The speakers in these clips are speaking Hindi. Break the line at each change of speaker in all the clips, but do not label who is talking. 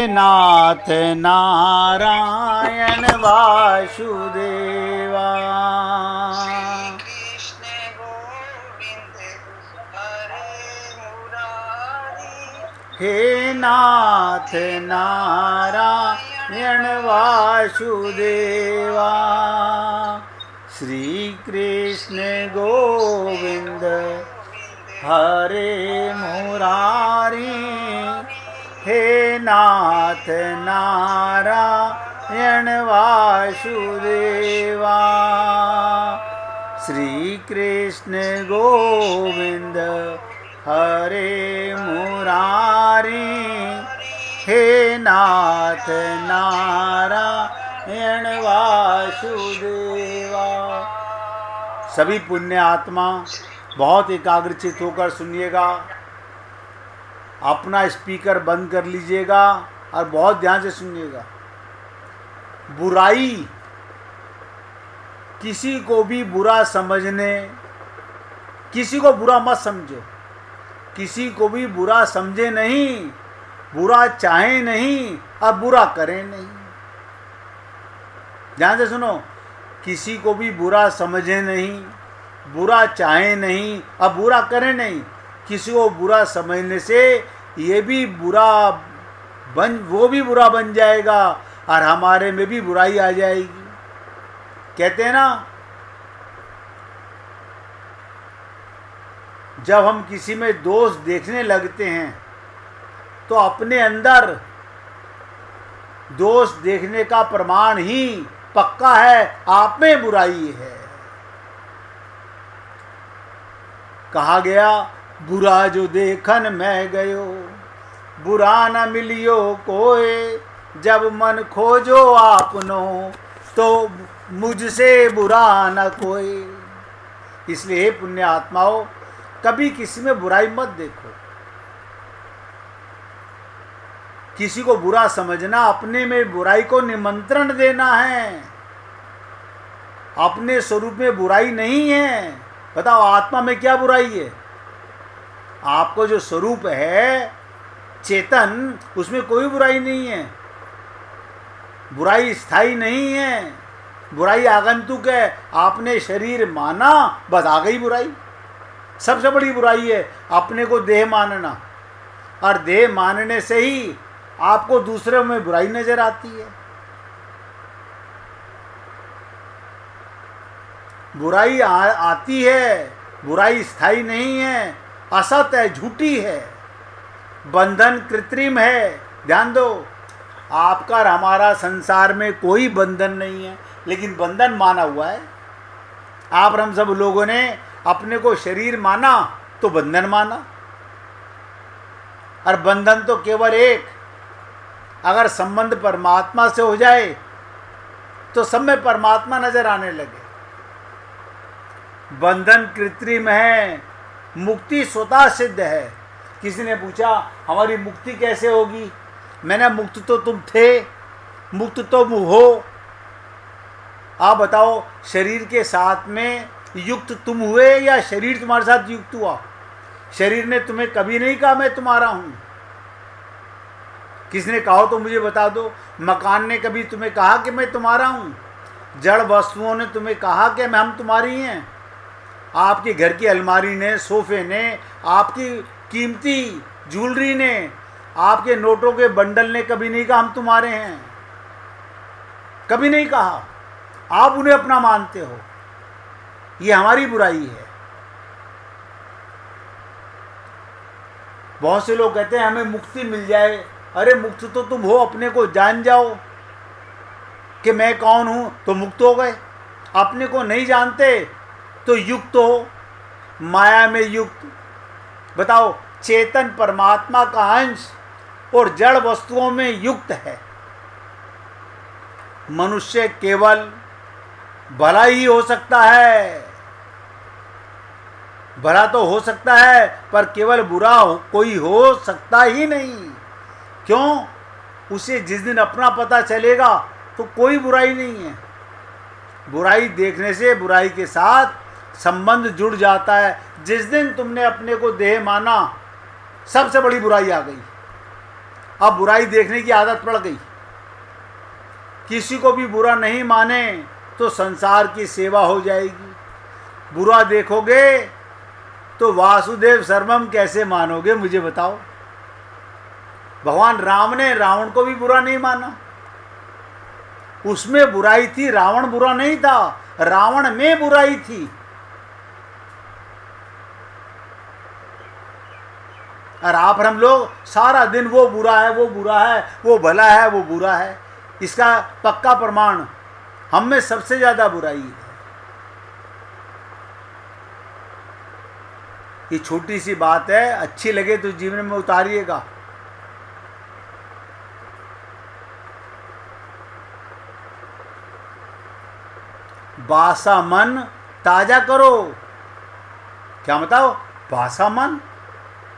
नाथ नारायण वासुदेवा। हे नाथ नारायण वासुदेवा। श्री कृष्ण गोविंद हरे मुरारी। हे नाथ नारायण वासुदेवा। श्री कृष्ण गोविंद हरे मुरारी। हे नाथ नारायण वासुदेवा। सभी पुण्य आत्मा बहुत एकाग्रचित होकर सुनिएगा। अपना स्पीकर बंद कर लीजिएगा और बहुत ध्यान से सुनिएगा। बुराई, किसी को भी बुरा समझने, किसी को बुरा मत समझो, किसी को भी बुरा समझे नहीं, बुरा चाहे नहीं और बुरा करें नहीं। ध्यान से सुनो, किसी को भी बुरा समझे नहीं, बुरा चाहे नहीं और बुरा करें नहीं। किसी को बुरा समझने से ये भी बुरा वो भी बुरा बन जाएगा और हमारे में भी बुराई आ जाएगी। कहते हैं ना, जब हम किसी में दोष देखने लगते हैं तो अपने अंदर दोष देखने का प्रमाण ही पक्का है, आप में बुराई है। कहा गया, बुरा जो देखन मैं गयो, बुरा न मिलियो कोई। जब मन खोजो आपनो, तो मुझसे बुरा न कोई। इसलिए पुण्य आत्माओं, कभी किसी में बुराई मत देखो। किसी को बुरा समझना अपने में बुराई को निमंत्रण देना है। अपने स्वरूप में बुराई नहीं है। बताओ, आत्मा में क्या बुराई है? आपको जो स्वरूप है चेतन, उसमें कोई बुराई नहीं है। बुराई स्थायी नहीं है, बुराई आगंतुक है। आपने शरीर माना, बस आ गई बुराई। सबसे बड़ी बुराई है अपने को देह मानना, और देह मानने से ही आपको दूसरे में बुराई नजर आती है। बुराई आती है, बुराई स्थायी नहीं है, असत है, झूठी है, बंधन कृत्रिम है। ध्यान दो, आपका और हमारा संसार में कोई बंधन नहीं है, लेकिन बंधन माना हुआ है। आप हम सब लोगों ने अपने को शरीर माना तो बंधन माना, और बंधन तो केवल एक, अगर संबंध परमात्मा से हो जाए तो सब में परमात्मा नजर आने लगे। बंधन कृत्रिम है, मुक्ति स्वतः सिद्ध है। किसी ने पूछा, हमारी मुक्ति कैसे होगी? मैंने, मुक्त तो तुम थे, मुक्त तो हो। आप बताओ, शरीर के साथ में युक्त तुम हुए या शरीर तुम्हारे साथ युक्त हुआ? शरीर ने तुम्हें कभी नहीं कहा मैं तुम्हारा हूं। किसने कहा तो मुझे बता दो। मकान ने कभी तुम्हें कहा कि मैं तुम्हारा हूं? जड़ वस्तुओं ने तुम्हें कहा कि हम तुम्हारी हैं? आपके घर की अलमारी ने, सोफे ने, आपकी कीमती ज्वेलरी ने, आपके नोटों के बंडल ने कभी नहीं कहा हम तुम्हारे हैं। कभी नहीं कहा। आप उन्हें अपना मानते हो। ये हमारी बुराई है। बहुत से लोग कहते हैं हमें मुक्ति मिल जाए। अरे मुक्त तो तुम हो, अपने को जान जाओ कि मैं कौन हूं तो मुक्त हो गए। अपने को नहीं जानते तो युक्त हो, माया में युक्त। बताओ, चेतन परमात्मा का अंश और जड़ वस्तुओं में युक्त है। मनुष्य केवल भला ही हो सकता है, भला तो हो सकता है, पर केवल बुरा कोई हो सकता ही नहीं। क्यों? उसे जिस दिन अपना पता चलेगा तो कोई बुराई नहीं है। बुराई देखने से बुराई के साथ संबंध जुड़ जाता है। जिस दिन तुमने अपने को देह माना, सबसे बड़ी बुराई आ गई। अब बुराई देखने की आदत पड़ गई। किसी को भी बुरा नहीं माने तो संसार की सेवा हो जाएगी। बुरा देखोगे तो वासुदेव सर्वम कैसे मानोगे, मुझे बताओ। भगवान राम ने रावण को भी बुरा नहीं माना, उसमें बुराई थी, रावण बुरा नहीं था, रावण में बुराई थी। और आप हम लोग सारा दिन वो बुरा है, वो बुरा है, वो भला है, वो बुरा है। इसका पक्का प्रमाण हम में सबसे ज्यादा बुराई है। ये छोटी सी बात है, अच्छी लगे तो जीवन में उतारिएगा। बासा मन ताजा करो। क्या बताओ? बासा मन,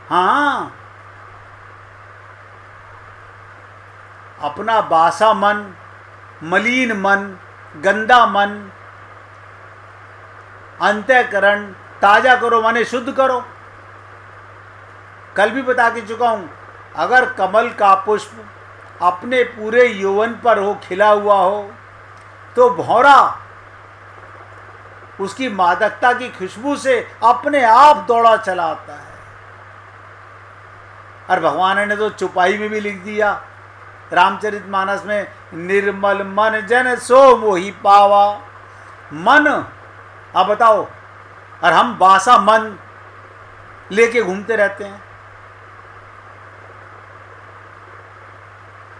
हाँ, अपना बासा मन, मलिन मन, गंदा मन, अंतःकरण ताजा करो, माने शुद्ध करो। कल भी बता के चुका हूं, अगर कमल का पुष्प अपने पूरे यौवन पर हो, खिला हुआ हो, तो भौरा उसकी मादकता की खुशबू से अपने आप दौड़ा चला आता है। और भगवान ने तो चुपाई में भी लिख दिया रामचरितमानस में, निर्मल मन जन सो मोहि पावा। मन, अब बताओ, और हम बासा मन लेके घूमते रहते हैं।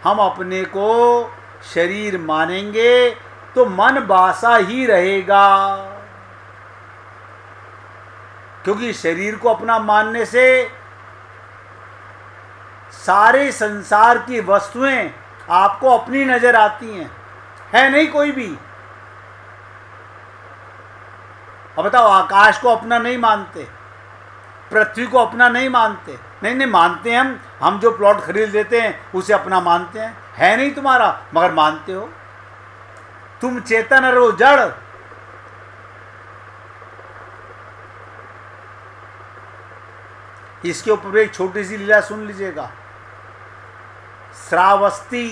हम अपने को शरीर मानेंगे तो मन बासा ही रहेगा, क्योंकि शरीर को अपना मानने से सारे संसार की वस्तुएं आपको अपनी नजर आती हैं, है नहीं कोई भी। अब बताओ, आकाश को अपना नहीं मानते, पृथ्वी को अपना नहीं मानते, नहीं मानते हैं हम जो प्लॉट खरीद लेते हैं उसे अपना मानते हैं, है नहीं तुम्हारा, मगर मानते हो। तुम चेतन और वो जड़। इसके ऊपर एक छोटी सी लीला सुन लीजिएगा। श्रावस्ती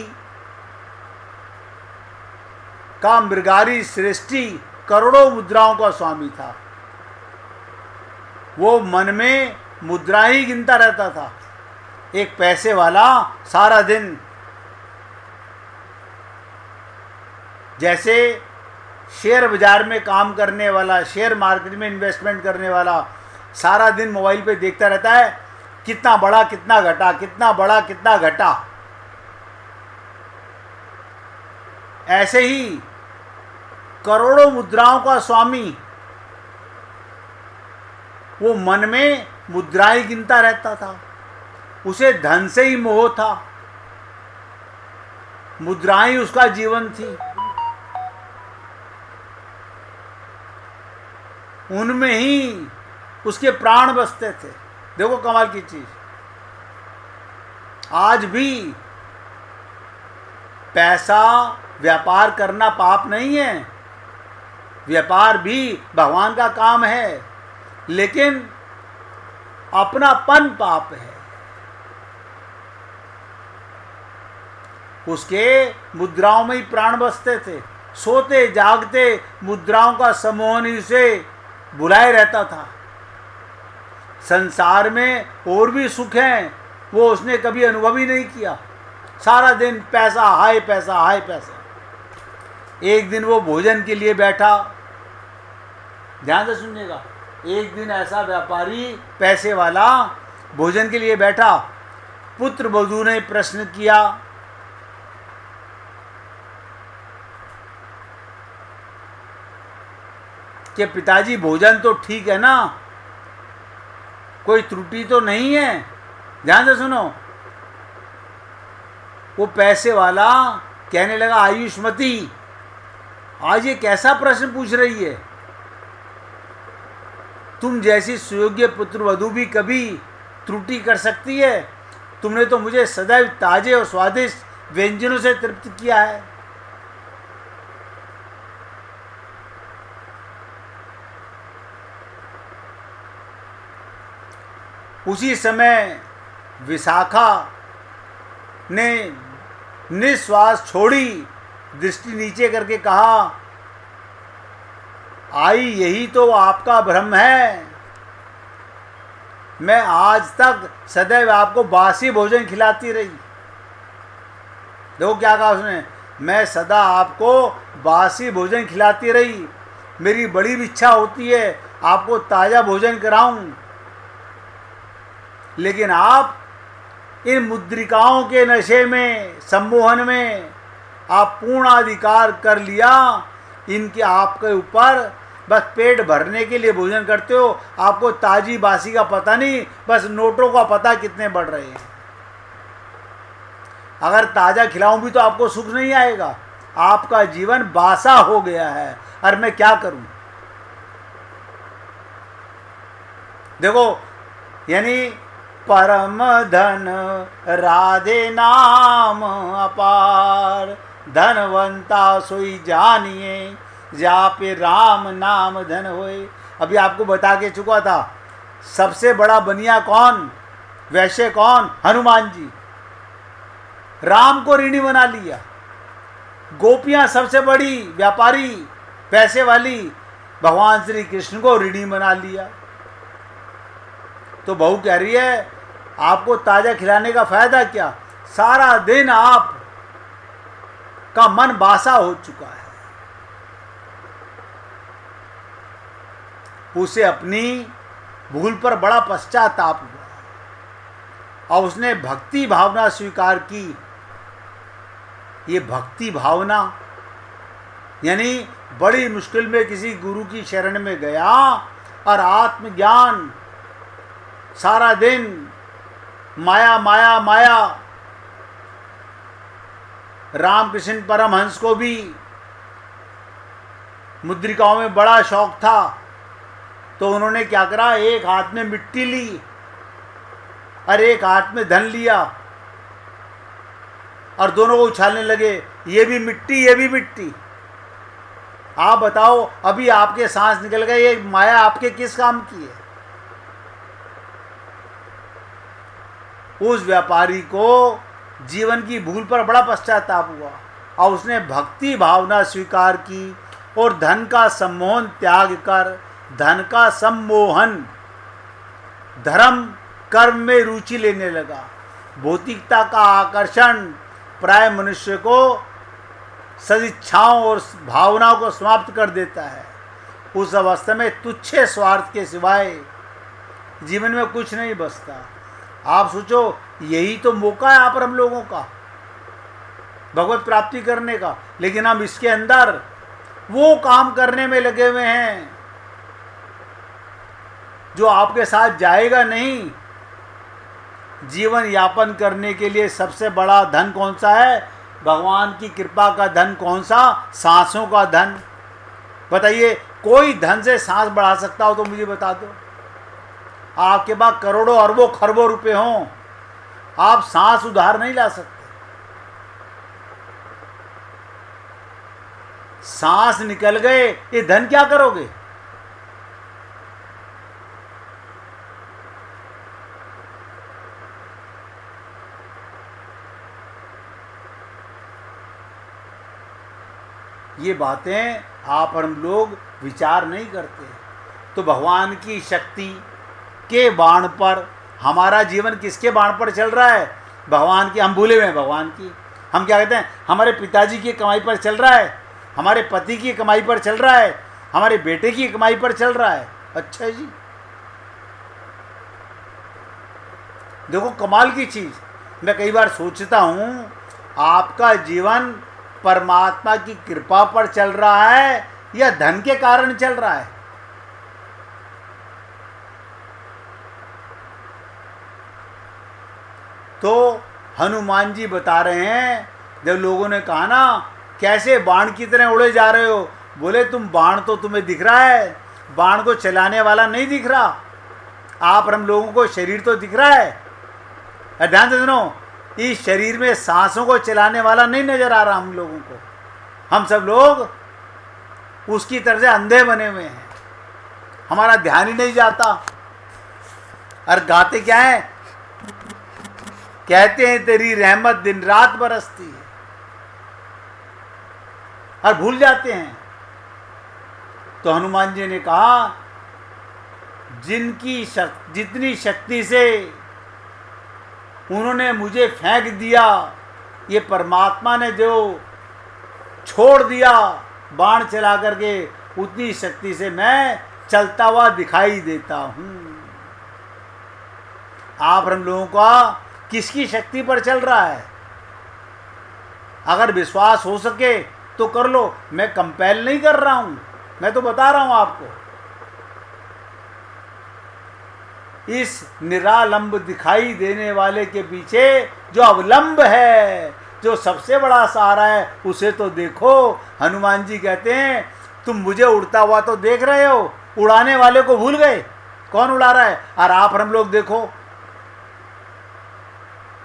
का मृगारी सृष्टि करोड़ों मुद्राओं का स्वामी था। वो मन में मुद्रा ही गिनता रहता था। एक पैसे वाला सारा दिन, जैसे शेयर बाजार में काम करने वाला, शेयर मार्केट में इन्वेस्टमेंट करने वाला, सारा दिन मोबाइल पे देखता रहता है कितना बढ़ा कितना घटा, कितना बढ़ा कितना घटा। ऐसे ही करोड़ों मुद्राओं का स्वामी वो मन में मुद्राएं गिनता रहता था। उसे धन से ही मोह था, मुद्राएं उसका जीवन थी, उनमें ही उसके प्राण बसते थे। देखो कमाल की चीज, आज भी पैसा व्यापार करना पाप नहीं है, व्यापार भी भगवान का काम है, लेकिन अपनापन पाप है। उसके मुद्राओं में ही प्राण बसते थे, सोते जागते मुद्राओं का समूह ही उसे बुलाए रहता था। संसार में और भी सुख हैं, वो उसने कभी अनुभव ही नहीं किया। सारा दिन पैसा, हाय पैसा, हाय पैसा। एक दिन वो भोजन के लिए बैठा, ध्यान से सुनिएगा, एक दिन ऐसा व्यापारी पैसे वाला भोजन के लिए बैठा। पुत्र वधू ने प्रश्न किया, कि पिताजी भोजन तो ठीक है ना, कोई त्रुटि तो नहीं है? ध्यान से सुनो। वो पैसे वाला कहने लगा, आयुष्मती, आज ये कैसा प्रश्न पूछ रही है? तुम जैसी सुयोग्य पुत्र वधू भी कभी त्रुटि कर सकती है? तुमने तो मुझे सदैव ताजे और स्वादिष्ट व्यंजनों से तृप्त किया है। उसी समय विशाखा ने निश्वास छोड़ी, दृष्टि नीचे करके कहा, आई यही तो आपका भ्रम है। मैं आज तक सदैव आपको बासी भोजन खिलाती रही। देखो क्या कहा उसने, मैं सदा आपको बासी भोजन खिलाती रही, मेरी बड़ी इच्छा होती है आपको ताज़ा भोजन कराऊं, लेकिन आप इन मुद्रिकाओं के नशे में, सम्मोहन में आप पूर्ण अधिकार कर लिया इनके आपके ऊपर। बस पेट भरने के लिए भोजन करते हो, आपको ताजी बासी का पता नहीं, बस नोटों का पता कितने बढ़ रहे हैं। अगर ताज़ा खिलाऊं भी तो आपको सुख नहीं आएगा, आपका जीवन बासा हो गया है। और मैं क्या करूं? देखो, यानी परम धन राधे नाम अपार, धनवंता सोई जानिए, जा पे राम नाम धन होए। अभी आपको बता के चुका था, सबसे बड़ा बनिया कौन, वैश्य कौन? हनुमान जी। राम को ऋणी बना लिया। गोपियां सबसे बड़ी व्यापारी पैसे वाली, भगवान श्री कृष्ण को ऋणी बना लिया। तो बहू कह रही है आपको ताजा खिलाने का फायदा क्या, सारा दिन आप का मन बासा हो चुका है। उसे अपनी भूल पर बड़ा पश्चाताप हुआ और उसने भक्ति भावना स्वीकार की। ये भक्ति भावना यानी बड़ी मुश्किल में किसी गुरु की शरण में गया और आत्मज्ञान, सारा दिन माया माया माया। रामकृष्ण परमहंस को भी मुद्रिकाओं में बड़ा शौक था, तो उन्होंने क्या करा, एक हाथ में मिट्टी ली और एक हाथ में धन लिया और दोनों को उछालने लगे, ये भी मिट्टी ये भी मिट्टी। आप बताओ, अभी आपके सांस निकल गए, ये माया आपके किस काम की है? उस व्यापारी को जीवन की भूल पर बड़ा पश्चाताप हुआ और उसने भक्ति भावना स्वीकार की और धन का सम्मोहन त्याग कर, धन का सम्मोहन धर्म कर्म में रुचि लेने लगा। भौतिकता का आकर्षण प्राय मनुष्य को सदिच्छाओं और भावनाओं को समाप्त कर देता है। उस अवस्था में तुच्छ स्वार्थ के सिवाय जीवन में कुछ नहीं बचता। आप सोचो, यही तो मौका है आप हम लोगों का भगवत प्राप्ति करने का, लेकिन हम इसके अंदर वो काम करने में लगे हुए हैं जो आपके साथ जाएगा नहीं। जीवन यापन करने के लिए सबसे बड़ा धन कौन सा है? भगवान की कृपा का धन कौन सा? सांसों का धन। बताइए, कोई धन से सांस बढ़ा सकता हो तो मुझे बता दो। आपके पास करोड़ों अरबों खरबों रुपए हों, आप सांस उधार नहीं ला सकते। सांस निकल गए, ये धन क्या करोगे? ये बातें आप और हम लोग विचार नहीं करते। तो भगवान की शक्ति के बाण पर हमारा जीवन किसके बाण पर चल रहा है? भगवान की। हम भूले हुए हैं भगवान की। हम क्या कहते हैं, हमारे पिताजी की कमाई पर चल रहा है, हमारे पति की कमाई पर चल रहा है, हमारे बेटे की कमाई पर चल रहा है। अच्छा जी, देखो कमाल की चीज़। मैं कई बार सोचता हूँ, आपका जीवन परमात्मा की कृपा पर चल रहा है या धन के कारण चल रहा है? तो हनुमान जी बता रहे हैं, जब लोगों ने कहा ना कैसे बाण की तरह उड़े जा रहे हो, बोले तुम बाण तो तुम्हें दिख रहा है, बाण को चलाने वाला नहीं दिख रहा। आप हम लोगों को शरीर तो दिख रहा है। ध्यान से सुनो, इस शरीर में सांसों को चलाने वाला नहीं नजर आ रहा हम लोगों को। हम सब लोग उसकी तरफ से अंधे बने हुए हैं, हमारा ध्यान ही नहीं जाता। और गाते क्या है? कहते हैं तेरी रहमत दिन रात बरसती है, और भूल जाते हैं। तो हनुमान जी ने कहा जितनी शक्ति से उन्होंने मुझे फेंक दिया, ये परमात्मा ने जो छोड़ दिया बाण चला करके, उतनी शक्ति से मैं चलता हुआ दिखाई देता हूँ। आप हम लोगों का किसकी शक्ति पर चल रहा है? अगर विश्वास हो सके तो कर लो, मैं कंपेल नहीं कर रहा हूँ, मैं तो बता रहा हूँ आपको। इस निरालंब दिखाई देने वाले के पीछे जो अवलंब है, जो सबसे बड़ा सहारा है, उसे तो देखो। हनुमान जी कहते हैं तुम मुझे उड़ता हुआ तो देख रहे हो, उड़ाने वाले को भूल गए, कौन उड़ा रहा है? और आप हम लोग देखो,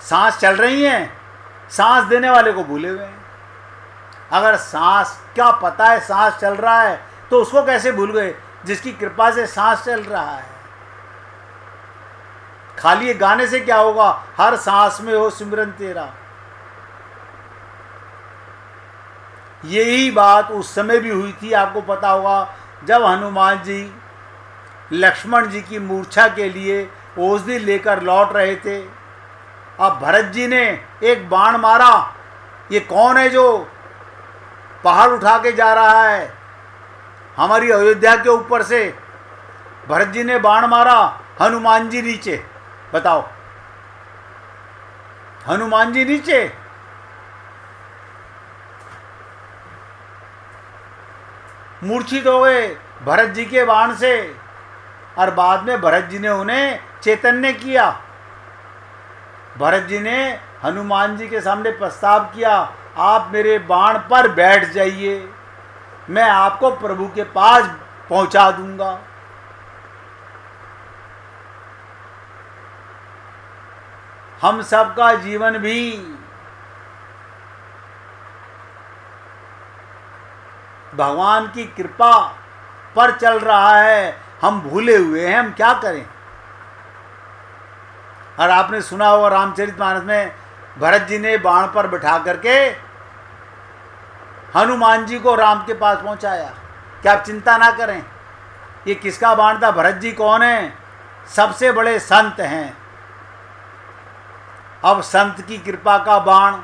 सांस चल रही है, सांस देने वाले को भूले हुए हैं। अगर सांस क्या पता है सांस चल रहा है तो उसको कैसे भूल गए जिसकी कृपा से सांस चल रहा है? खाली ये गाने से क्या होगा? हर सांस में हो सिमरन तेरा। यही बात उस समय भी हुई थी, आपको पता होगा, जब हनुमान जी लक्ष्मण जी की मूर्छा के लिए औषधि लेकर लौट रहे थे। अब भरत जी ने एक बाण मारा, ये कौन है जो पहाड़ उठा के जा रहा है हमारी अयोध्या के ऊपर से? भरत जी ने बाण मारा, हनुमान जी नीचे। बताओ, हनुमान जी नीचे। मूर्छित हो गए भरत जी के बाण से, और बाद में भरत जी ने उन्हें चैतन्य किया। भरत जी ने हनुमान जी के सामने प्रस्ताव किया, आप मेरे बाण पर बैठ जाइए, मैं आपको प्रभु के पास पहुंचा दूंगा। हम सबका जीवन भी भगवान की कृपा पर चल रहा है, हम भूले हुए हैं, हम क्या करें? और आपने सुना होगा रामचरितमानस में, भरत जी ने बाण पर बिठा करके हनुमान जी को राम के पास पहुंचाया। क्या आप चिंता ना करें, ये किसका बाण था? भरत जी कौन है? सबसे बड़े संत हैं। अब संत की कृपा का बाण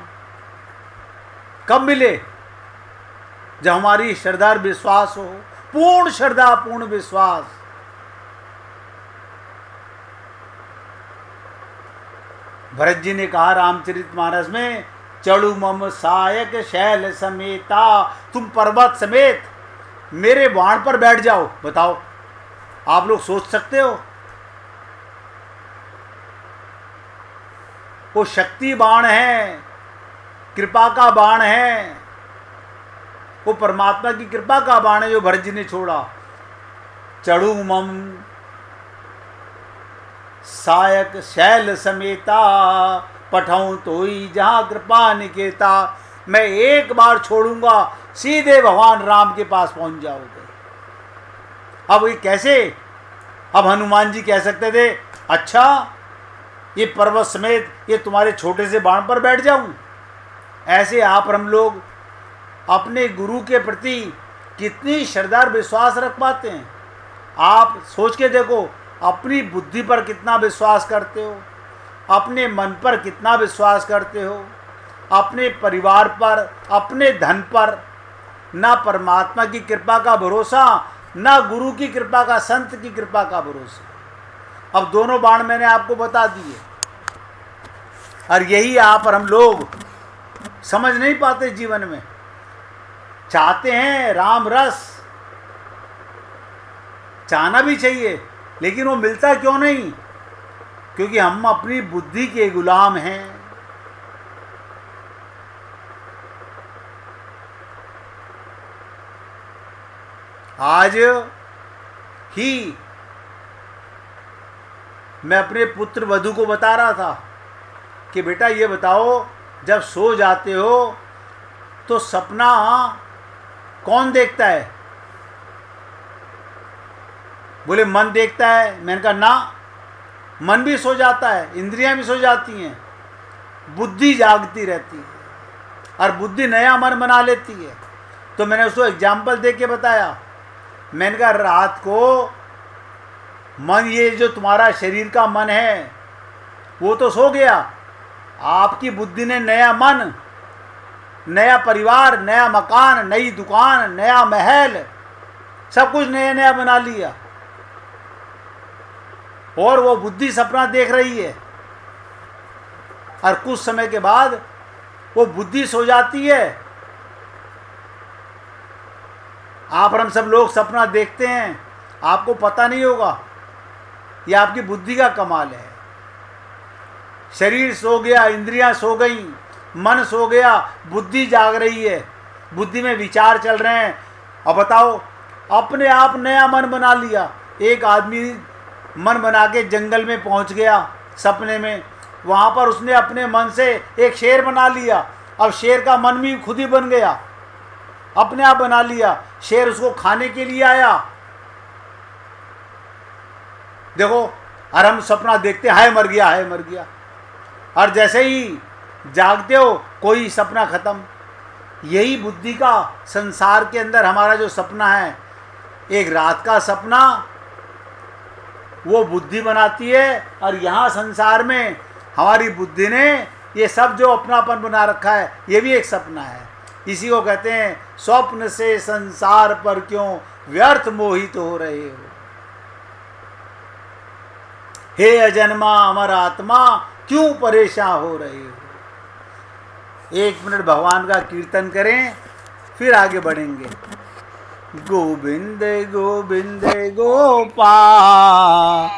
कब मिले? जब हमारी श्रद्धा विश्वास हो, पूर्ण श्रद्धा पूर्ण विश्वास। भरत जी ने कहा रामचरितमानस में, चढ़ू मम सायक शैल समेता, तुम पर्वत समेत मेरे बाण पर बैठ जाओ। बताओ, आप लोग सोच सकते हो? वो शक्ति बाण है, कृपा का बाण है, वो परमात्मा की कृपा का बाण है जो भरत जी ने छोड़ा। चढ़ू मम सायक शैल समेता, पठाऊं तो ही जहां कृपा निकेता। मैं एक बार छोड़ूंगा, सीधे भगवान राम के पास पहुंच जाओगे। अब ये कैसे? अब हनुमान जी कह सकते थे, अच्छा ये पर्वत समेत ये तुम्हारे छोटे से बाण पर बैठ जाऊं? ऐसे आप हम लोग अपने गुरु के प्रति कितनी श्रद्धा और विश्वास रख पाते हैं? आप सोच के देखो, अपनी बुद्धि पर कितना विश्वास करते हो, अपने मन पर कितना विश्वास करते हो, अपने परिवार पर, अपने धन पर। ना परमात्मा की कृपा का भरोसा, ना गुरु की कृपा का, संत की कृपा का भरोसा। अब दोनों बाण मैंने आपको बता दिए, और यही आप और हम लोग समझ नहीं पाते जीवन में। चाहते हैं राम रस, चाहना भी चाहिए, लेकिन वो मिलता क्यों नहीं? क्योंकि हम अपनी बुद्धि के गुलाम हैं। आज ही मैं अपने पुत्र वधू को बता रहा था कि बेटा ये बताओ, जब सो जाते हो तो सपना कौन देखता है? बोले मन देखता है। मैंने कहा ना, मन भी सो जाता है, इंद्रियां भी सो जाती हैं, बुद्धि जागती रहती है और बुद्धि नया मन बना लेती है। तो मैंने उसको एग्जाम्पल दे के बताया। मैंने कहा रात को मन, ये जो तुम्हारा शरीर का मन है वो तो सो गया, आपकी बुद्धि ने नया मन, नया परिवार, नया मकान, नई दुकान, नया महल, सब कुछ नया नया बना लिया और वो बुद्धि सपना देख रही है। और कुछ समय के बाद वो बुद्धि सो जाती है। आप और हम सब लोग सपना देखते हैं, आपको पता नहीं होगा, यह आपकी बुद्धि का कमाल है। शरीर सो गया, इंद्रियां सो गई, मन सो गया, बुद्धि जाग रही है, बुद्धि में विचार चल रहे हैं। अब बताओ, अपने आप नया मन बना लिया। एक आदमी मन बना के जंगल में पहुंच गया सपने में, वहाँ पर उसने अपने मन से एक शेर बना लिया। अब शेर का मन भी खुद ही बन गया, अपने आप बना लिया। शेर उसको खाने के लिए आया। देखो, और हम सपना देखते हाय मर गया, हाय मर गया, और जैसे ही जागते हो कोई सपना खत्म। यही बुद्धि का संसार के अंदर हमारा जो सपना है, एक रात का सपना वो बुद्धि बनाती है, और यहाँ संसार में हमारी बुद्धि ने ये सब जो अपनापन बना रखा है, ये भी एक सपना है। इसी को कहते हैं स्वप्न से संसार पर क्यों व्यर्थ मोहित हो रहे हो, हे अजन्मा अमर आत्मा क्यों परेशान हो रहे हो। 1 मिनट भगवान का कीर्तन करें, फिर आगे बढ़ेंगे। गोविंद गोविंद गोपाल